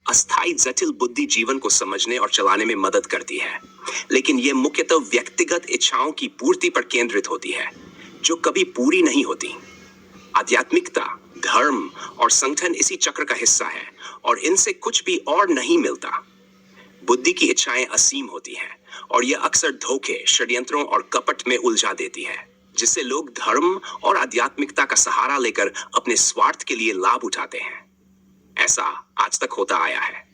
अस्थायी जटिल बुद्धि जीवन को समझने और चलाने में मदद करती है, लेकिन यह मुख्यतः व्यक्तिगत इच्छाओं की पूर्ति पर केंद्रित होती है, जो कभी पूरी नहीं होती। आध्यात्मिकता, धर्म और संगठन इसी चक्र का हिस्सा है और इनसे कुछ भी और नहीं मिलता। बुद्धि की इच्छाएं असीम होती हैं और यह अक्सर धोखे, षड्यंत्रों और कपट में उलझा देती है, जिससे लोग धर्म और आध्यात्मिकता का सहारा लेकर अपने स्वार्थ के लिए लाभ उठाते हैं। ऐसा आज तक होता आया है।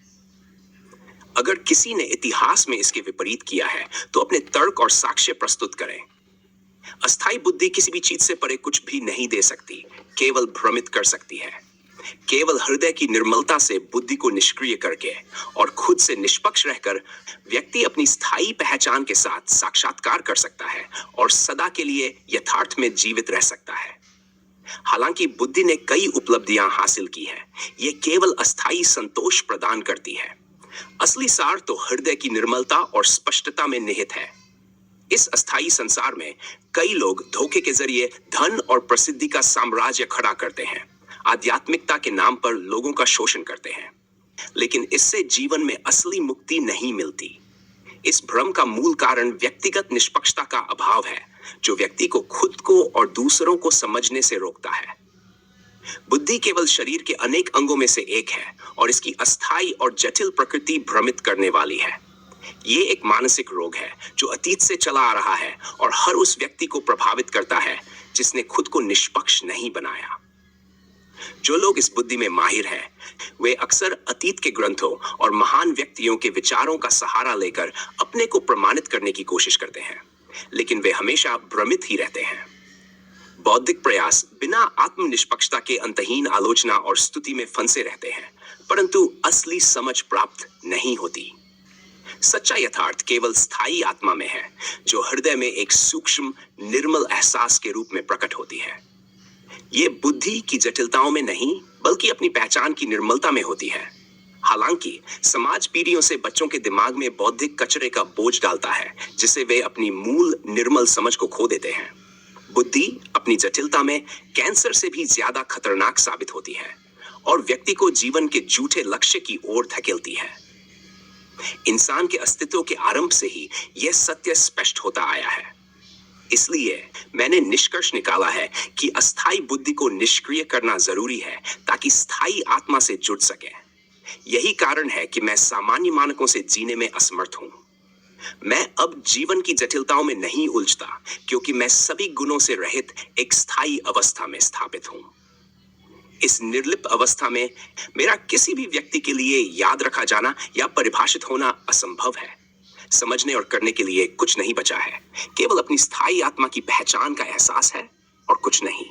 अगर किसी ने इतिहास में इसके विपरीत किया है तो अपने तर्क और साक्ष्य प्रस्तुत करें। अस्थायी बुद्धि किसी भी चीज से परे कुछ भी नहीं दे सकती, केवल भ्रमित कर सकती है। केवल हृदय की निर्मलता से बुद्धि को निष्क्रिय करके और खुद से निष्पक्ष रहकर व्यक्ति अपनी स्थायी पहचान के साथ साक्षात्कार कर सकता है और सदा के लिए यथार्थ में जीवित रह सकता है। हालांकि बुद्धि ने कई उपलब्धियां हासिल की हैं, ये केवल अस्थायी संतोष प्रदान करती है। असली सार तो हृदय की निर्मलता और स्पष्टता में निहित है। इस अस्थायी संसार में कई लोग धोखे के जरिए धन और प्रसिद्धि का साम्राज्य खड़ा करते हैं, आध्यात्मिकता के नाम पर लोगों का शोषण करते हैं, लेकिन इससे जीवन में असली मुक्ति नहीं मिलती। इस भ्रम का मूल कारण व्यक्तिगत निष्पक्षता का अभाव है, जो व्यक्ति को खुद को और दूसरों को समझने से रोकता है। बुद्धि केवल शरीर के अनेक अंगों में से एक है और इसकी अस्थायी और जटिल प्रकृति भ्रमित करने वाली है। ये एक मानसिक रोग है जो अतीत से चला आ रहा है और हर उस व्यक्ति को प्रभावित करता है जिसने खुद को निष्पक्ष नहीं बनाया। जो लोग इस बुद्धि में माहिर हैं, वे अक्सर अतीत के ग्रंथों और महान व्यक्तियों के विचारों का सहारा लेकर अपने को प्रमाणित करने की कोशिश करते हैं, लेकिन वे हमेशा भ्रमित ही रहते हैं। बौद्धिक प्रयास बिना आत्मनिष्पक्षता के अंतहीन आलोचना और स्तुति में फंसे रहते हैं, परंतु असली समझ प्राप्त नहीं होती। सच्चा यथार्थ केवल स्थायी आत्मा में है, जो हृदय में एक सूक्ष्म निर्मल एहसास के रूप में प्रकट होती है। ये बुद्धि की जटिलताओं में नहीं, बल्कि अपनी पहचान की निर्मलता में होती है। हालांकि समाज पीढ़ियों से बच्चों के दिमाग में बौद्धिक कचरे का बोझ डालता है, जिससे वे अपनी मूल निर्मल समझ को खो देते हैं। बुद्धि अपनी जटिलता में कैंसर से भी ज्यादा खतरनाक साबित होती है और व्यक्ति को जीवन के झूठे लक्ष्य की ओर धकेलती है। इंसान के अस्तित्व के आरंभ से ही यह सत्य स्पष्ट होता आया है। इसलिए मैंने निष्कर्ष निकाला है कि अस्थायी बुद्धि को निष्क्रिय करना जरूरी है ताकि स्थायी आत्मा से जुड़ सके। यही कारण है कि मैं सामान्य मानकों से जीने में असमर्थ हूं। मैं अब जीवन की जटिलताओं में नहीं उलझता, क्योंकि मैं सभी गुणों से रहित एक स्थायी अवस्था में स्थापित हूं। इस निर्लिप्त अवस्था में मेरा किसी भी व्यक्ति के लिए याद रखा जाना या परिभाषित होना असंभव है। समझने और करने के लिए कुछ नहीं बचा है, केवल अपनी स्थायी आत्मा की पहचान का एहसास है और कुछ नहीं।